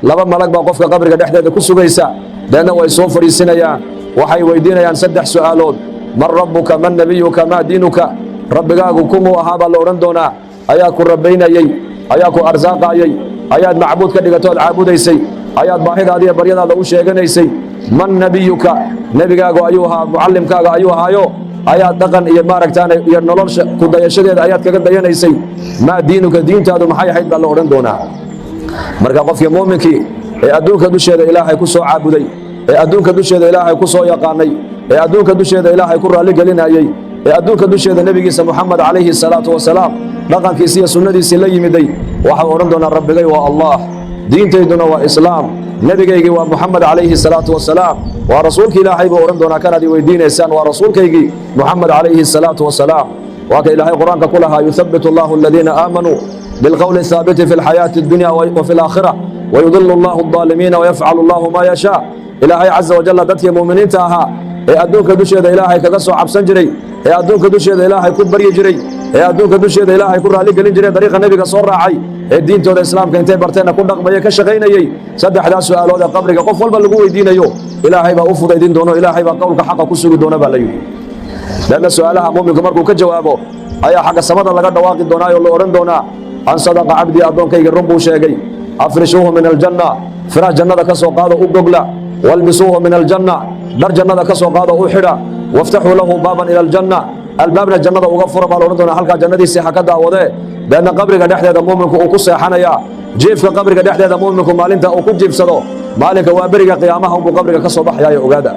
laba malag baa qofka qabriga dhexdeeda ku sugaysa deedna way soo fariisinayaan waxay weydiinayaan saddex su'aalood man rabbuka man nabiyuka ma diinuka rabbigaagu kumuu ahaa baa la odhan doonaa ayaa ku rabbaynayey ayaa ku arsaaqayey ayaad macbuud ka dhigatood caabudaysay ayaad baahidaada iyo baryadaada u sheeganaysay man nabiyuka nebigaagu ayuu ahaa mucallimkaaga ayuu ahaayo ayaad dhaqan iyo maaragtaan iyo nolosha ku dayashadeeda ayaad kaga dayanaysay maa diinuka diintaadu maxay ahayd baa la odhan doonaa marka qofkii muuminkii ee adduunka dusheeda ilaahay ku soo caabuday ee adduunka dusheeda ilaahay ku soo yaqaanay ee adduunka dusheeda ilaahay ku raalli gelinayey ee adduunka dusheeda nebigiisa moxamed calayhi salaatu wasalaam dhaqankiisi iyo sunnadiisii la yimiday waxau odhan doonaa rabbigay waa allah diintayduna waa islaam nebigaygii waa moxamed calayhi salaatu wasalaam waa rasuulki ilaahay buu odhan doonaa kanaad i weydiinaysaan waa rasuulkaygii moxamed calayhi salaatu wasalaam waa ka ilaahay qur-aanka ku lahaa yuthabitu allahu aladiina aamanuu bilqowli athaabiti fi lxayaati addunya wa fi alaakhira wayudilu allahu aldaalimiina wayafcalu allahu maa yashaa ilaahay caza wajalla dadkii muuminiinta ahaa ee adduunka dusheeda ilaahay kaga soo cabsan jiray ee adduunka dusheeda ilaahay ku baryi jiray ee adduunka dusheeda ilaahay ku raalli gelin jiray dariiqa nebiga soo raacay ee diintooda islaamka intay barteenna ku dhaqmaya ka shaqaynayey saddexdaas su'aalood ee qabriga qof walba lagu weydiinayo ilaahay baa u fudaydin doono ilaahay baa qowlka xaqa ku sugi doona baa la yidhi leanna su'aalaha muuminku markuu ka jawaabo ayaa xagga samada laga dhawaaqi doonaayo la odhan doonaa an sadaqa cabdii addoonkayga run buu sheegay afrishuuhu min aljanna firash jannada ka soo qaado u gogla walbisuuhu min aljanna dhar jannada ka soo qaado u xidha waftaxuu lahu baaban ila aljanna albaabna jannada uga fura baa la odhan doonaa halkaa jannadiisii ha ka daawadee deedna qabriga dhexdeeda muuminku uu ku seexanayaa jiifka qabriga dhexdeeda muuminku maalinta uu ku jiifsado maalinka waa beriga qiyaamaha unbuu qabriga ka soo baxayaayo ogaada